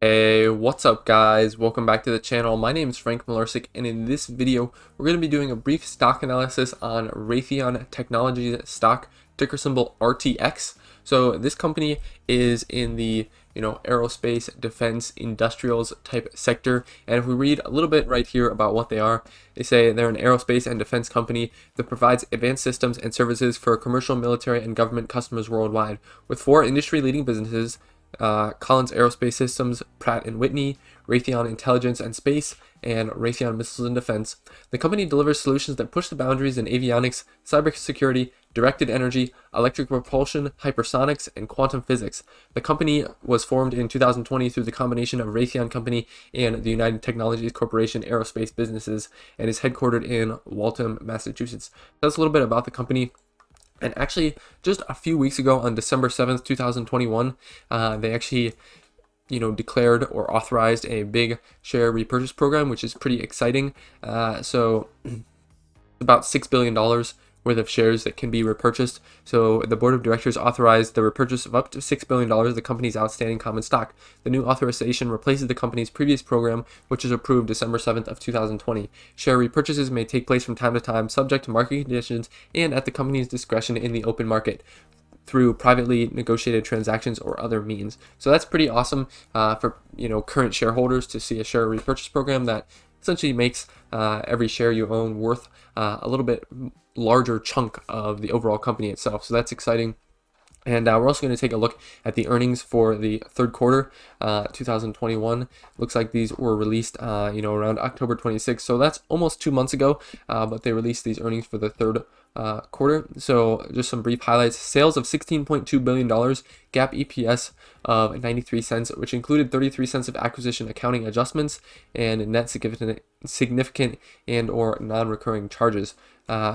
Hey, what's up guys? Welcome back to the channel. My name is Frank Mularcik, and in this video, we're going to be doing a brief stock analysis on Raytheon Technologies stock, ticker symbol RTX. So this company is in the aerospace, defense, industrials type sector. And if we read a little bit right here about what they are, they say they're an aerospace and defense company that provides advanced systems and services for commercial, military, and government customers worldwide. With 4 industry-leading businesses, Collins Aerospace Systems, Pratt & Whitney, Raytheon Intelligence and Space, and Raytheon Missiles and Defense. The company delivers solutions that push the boundaries in avionics, cybersecurity, directed energy, electric propulsion, hypersonics, and quantum physics. The company was formed in 2020 through the combination of Raytheon Company and the United Technologies Corporation aerospace businesses, and is headquartered in Waltham, Massachusetts. That's a little bit about the company. And actually, just a few weeks ago on December 7th, 2021, they actually, declared or authorized a big share repurchase program, which is pretty exciting. So about $6 billion worth of shares that can be repurchased. So the board of directors authorized the repurchase of up to $6 billion of the company's outstanding common stock. The new authorization replaces the company's previous program, which was approved December 7th of 2020. Share repurchases may take place from time to time, subject to market conditions and at the company's discretion in the open market through privately negotiated transactions or other means. So that's pretty awesome for current shareholders to see a share repurchase program that essentially makes every share you own worth a little bit larger chunk of the overall company itself. So that's exciting. And we're also going to take a look at the earnings for the third quarter, 2021. Looks like these were released, around October 26th. So that's almost 2 months ago, but they released these earnings for the third quarter. So just some brief highlights: sales of $16.2 billion, GAAP EPS of 93 cents, which included 33 cents of acquisition accounting adjustments and net significant and or non-recurring charges.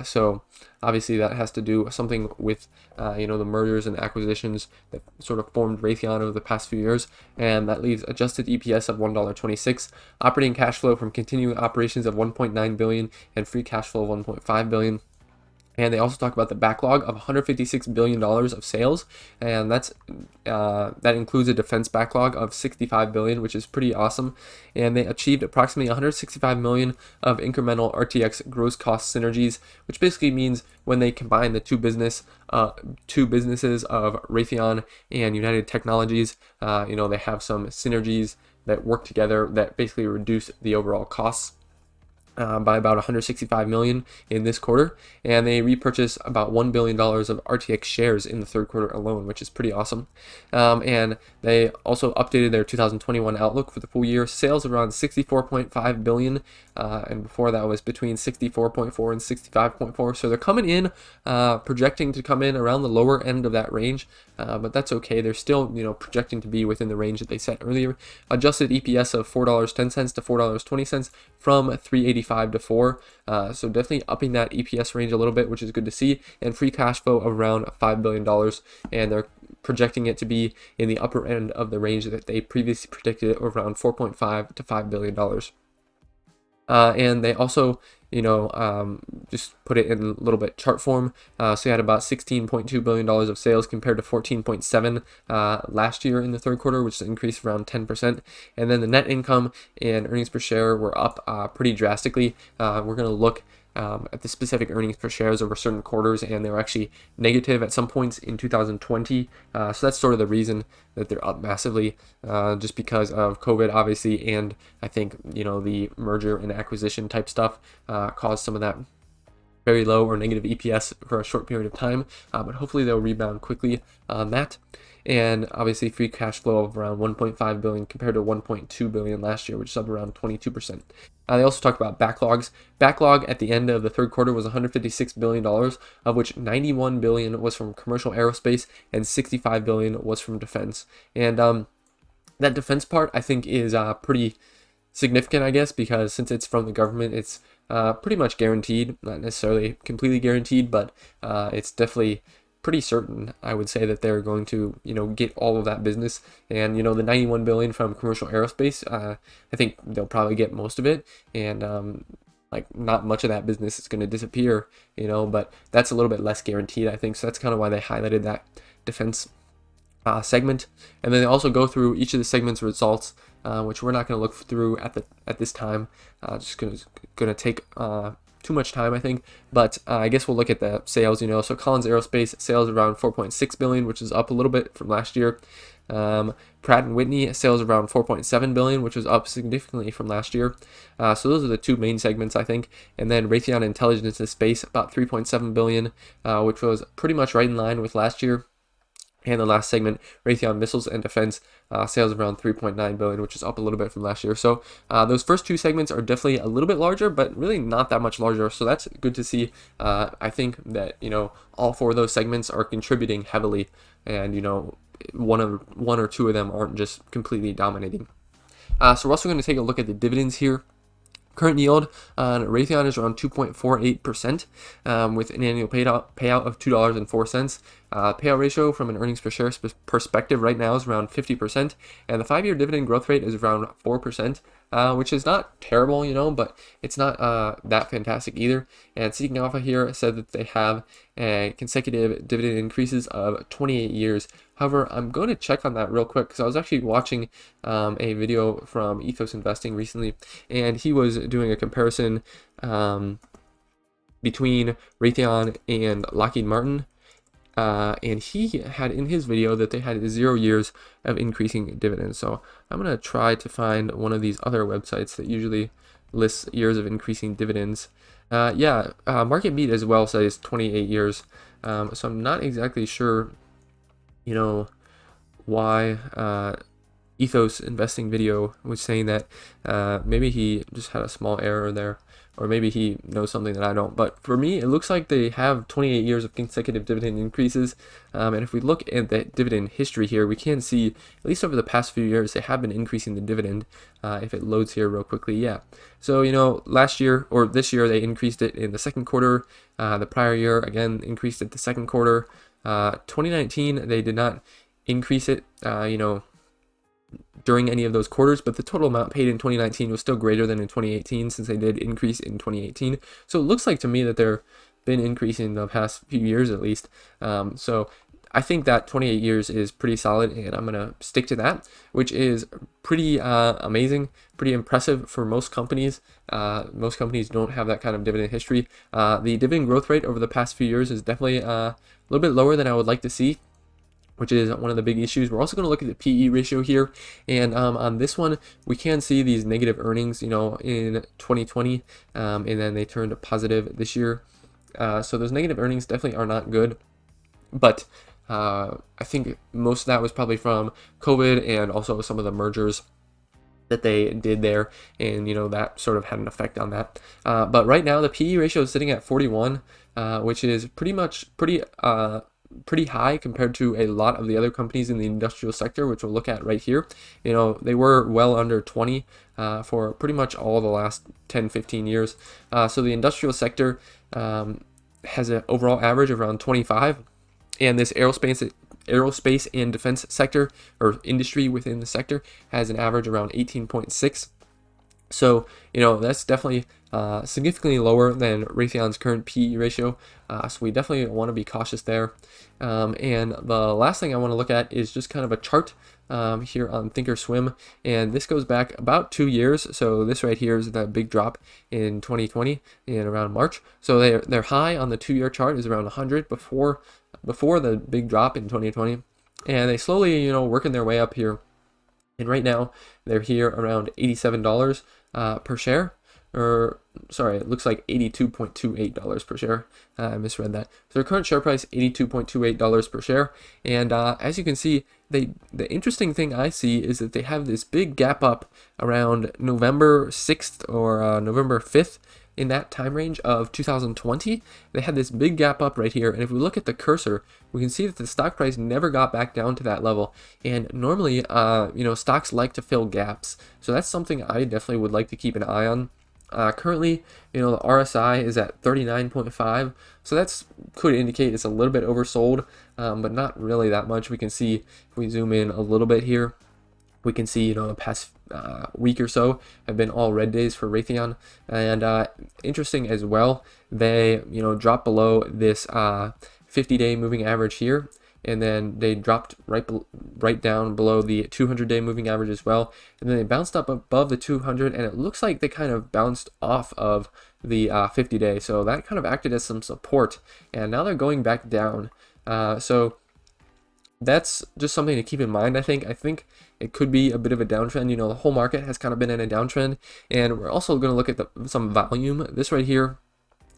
So obviously that has to do something with the mergers and acquisitions that sort of formed Raytheon over the past few years, and that leaves adjusted EPS of $1.26, operating cash flow from continuing operations of $1.9 billion, and free cash flow of $1.5 billion. And they also talk about the backlog of $156 billion of sales, and that includes a defense backlog of $65 billion, which is pretty awesome. And they achieved approximately $165 million of incremental RTX gross cost synergies, which basically means when they combine the two businesses of Raytheon and United Technologies, they have some synergies that work together that basically reduce the overall costs by about $165 million in this quarter, and they repurchased about $1 billion of RTX shares in the third quarter alone, which is pretty awesome. And they also updated their 2021 outlook for the full year. Sales around $64.5 billion, and before that was between $64.4 and $65.4. So they're coming in, projecting to come in around the lower end of that range, but that's okay. They're still, projecting to be within the range that they set earlier. Adjusted EPS of $4.10 to $4.20 from $3.85 to $4. So definitely upping that EPS range a little bit, which is good to see. And free cash flow of around $5 billion, and they're projecting it to be in the upper end of the range that they previously predicted, around $4.5 to $5 billion. And they also, just put it in a little bit chart form. So you had about $16.2 billion of sales compared to 14.7 last year in the third quarter, which is an increase around 10%. And then the net income and earnings per share were up pretty drastically. We're going to look at the specific earnings per shares over certain quarters, and they were actually negative at some points in 2020. So that's sort of the reason that they're up massively, just because of COVID, obviously, and I think the merger and acquisition type stuff caused some of that very low or negative EPS for a short period of time, but hopefully they'll rebound quickly on that. And obviously free cash flow of around $1.5 billion compared to $1.2 billion last year, which is up around 22%. They also talked about backlogs. Backlog at the end of the third quarter was $156 billion, of which $91 billion was from commercial aerospace and $65 billion was from defense. And that defense part, I think, is pretty significant, I guess, because since it's from the government, it's pretty much guaranteed. Not necessarily completely guaranteed, but it's definitely pretty certain, I would say, that they're going to, get all of that business. And, the $91 billion from commercial aerospace, I think they'll probably get most of it. And, not much of that business is going to disappear, but that's a little bit less guaranteed, I think. So that's kind of why they highlighted that defense segment, and then they also go through each of the segments results, which we're not going to look through at this time. Just gonna take too much time, I think, but I guess we'll look at the sales. So Collins Aerospace sales around 4.6 billion, which is up a little bit from last year. Pratt and Whitney sales around 4.7 billion, which was up significantly from last year. So those are the two main segments, I think. And then Raytheon Intelligence and Space about 3.7 billion, which was pretty much right in line with last year. And the last segment, Raytheon Missiles and Defense, sales around 3.9 billion, which is up a little bit from last year. So those first two segments are definitely a little bit larger, but really not that much larger. So that's good to see. I think that all four of those segments are contributing heavily, and one or two of them aren't just completely dominating. So we're also going to take a look at the dividends here. Current yield on Raytheon is around 2.48%, with an annual payout of $2.04. Payout ratio from an earnings per share perspective right now is around 50%, and the 5-year dividend growth rate is around 4%, which is not terrible, but it's not that fantastic either. And Seeking Alpha here said that they have consecutive dividend increases of 28 years. However, I'm going to check on that real quick because I was actually watching a video from Ethos Investing recently, and he was doing a comparison between Raytheon and Lockheed Martin. And he had in his video that they had 0 years of increasing dividends. So I'm going to try to find one of these other websites that usually lists years of increasing dividends. Market Beat as well says 28 years. So I'm not exactly sure, why Ethos Investing video was saying that. Maybe he just had a small error there, or maybe he knows something that I don't. But for me, it looks like they have 28 years of consecutive dividend increases. And if we look at the dividend history here, we can see, at least over the past few years, they have been increasing the dividend. If it loads here real quickly, yeah. So, last year or this year, they increased it in the second quarter. The prior year, again, increased it the second quarter. 2019, they did not increase it, during any of those quarters, but the total amount paid in 2019 was still greater than in 2018, since they did increase in 2018. So it looks like to me that they've been increasing the past few years at least. So I think that 28 years is pretty solid, and I'm going to stick to that, which is pretty amazing, pretty impressive for most companies. Most companies don't have that kind of dividend history. The dividend growth rate over the past few years is definitely a little bit lower than I would like to see, which is one of the big issues. We're also going to look at the PE ratio here, and on this one, we can see these negative earnings, in 2020, and then they turned positive this year. So those negative earnings definitely are not good, but I think most of that was probably from COVID and also some of the mergers that they did there, and that sort of had an effect on that. But right now, the PE ratio is sitting at 41, which is pretty high compared to a lot of the other companies in the industrial sector, which we'll look at right here. They were well under 20 for pretty much all the last 10-15 years. So the industrial sector has an overall average of around 25, and this aerospace and defense sector, or industry within the sector, has an average around 18.6. So, that's definitely significantly lower than Raytheon's current PE ratio. So we definitely want to be cautious there. And the last thing I want to look at is just kind of a chart here on Thinkorswim. And this goes back about 2 years. So this right here is the big drop in 2020 in around March. So their high on the 2-year chart is around 100 before the big drop in 2020. And they slowly, working their way up here. And right now, they're here around $87 per share. Or, sorry, it looks like $82.28 per share. I misread that. So their current share price, $82.28 per share. And as you can see, the interesting thing I see is that they have this big gap up around November 6th or November 5th. In that time range of 2020, they had this big gap up right here. And if we look at the cursor, we can see that the stock price never got back down to that level. And normally, stocks like to fill gaps. So that's something I definitely would like to keep an eye on. Currently, the RSI is at 39.5, so that's could indicate it's a little bit oversold, but not really that much. We can see if we zoom in a little bit here, we can see the past week or so have been all red days for Raytheon, and interesting as well, they dropped below this 50-day moving average here. and then they dropped right down below the 200-day moving average as well, and then they bounced up above the 200, and it looks like they kind of bounced off of the 50-day, so that kind of acted as some support, and now they're going back down. So that's just something to keep in mind. I think it could be a bit of a downtrend. You know, the whole market has kind of been in a downtrend, and we're also going to look at some volume. This right here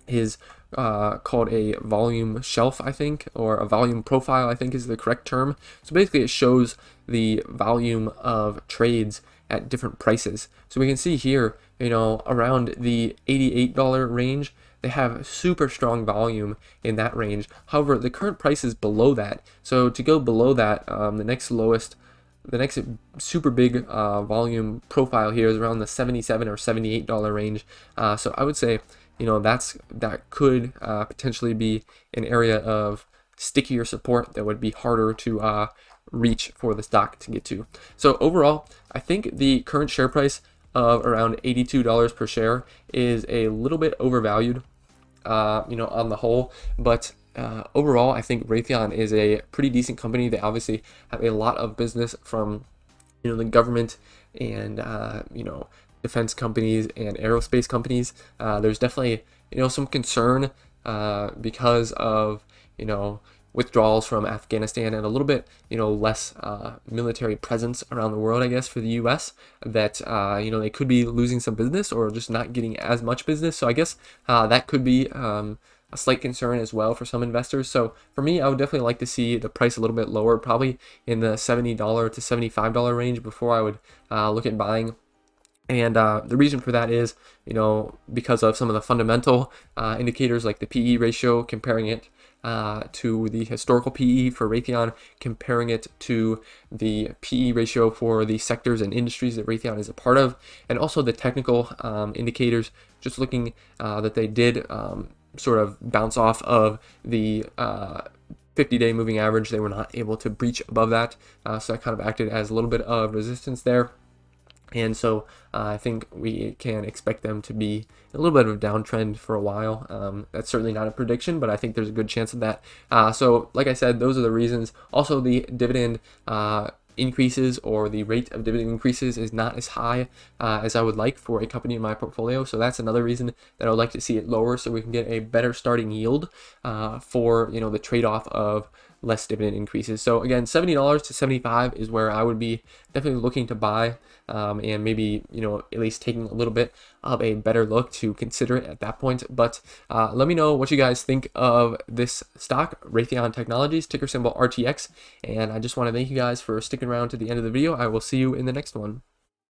is called a volume shelf, I think, or a volume profile, I think is the correct term. So basically it shows the volume of trades at different prices. So we can see here, you know, around the $88 range, they have super strong volume in that range. However, the current price is below that. So to go below that, the next super big volume profile here is around the $77 or $78 range. So I would say, you know, that could potentially be an area of stickier support that would be harder to reach for the stock to get to. So overall, I think the current share price of around $82 per share is a little bit overvalued, you know, on the whole, but overall, I think Raytheon is a pretty decent company. They obviously have a lot of business from, you know, the government and, you know, defense companies and aerospace companies. There's definitely, you know, some concern because of, you know, withdrawals from Afghanistan and a little bit, you know, less military presence around the world, I guess, for the US, that, you know, they could be losing some business or just not getting as much business. So I guess that could be a slight concern as well for some investors. So for me, I would definitely like to see the price a little bit lower, probably in the $70 to $75 range before I would look at buying. And the reason for that is, you know, because of some of the fundamental indicators like the PE ratio, comparing it to the historical PE for Raytheon, comparing it to the PE ratio for the sectors and industries that Raytheon is a part of, and also the technical indicators, just looking that they did sort of bounce off of the 50-day moving average. They were not able to breach above that, so that kind of acted as a little bit of resistance there. And so I think we can expect them to be a little bit of a downtrend for a while. That's certainly not a prediction, but I think there's a good chance of that. So like I said, those are the reasons. Also, the dividend increases, or the rate of dividend increases, is not as high as I would like for a company in my portfolio. So that's another reason that I would like to see it lower, so we can get a better starting yield for, you know, the trade-off of less dividend increases. So again, $70 to $75 is where I would be definitely looking to buy, and maybe, you know, at least taking a little bit of a better look to consider it at that point. But let me know what you guys think of this stock, Raytheon Technologies, ticker symbol RTX. And I just want to thank you guys for sticking around to the end of the video. I will see you in the next one.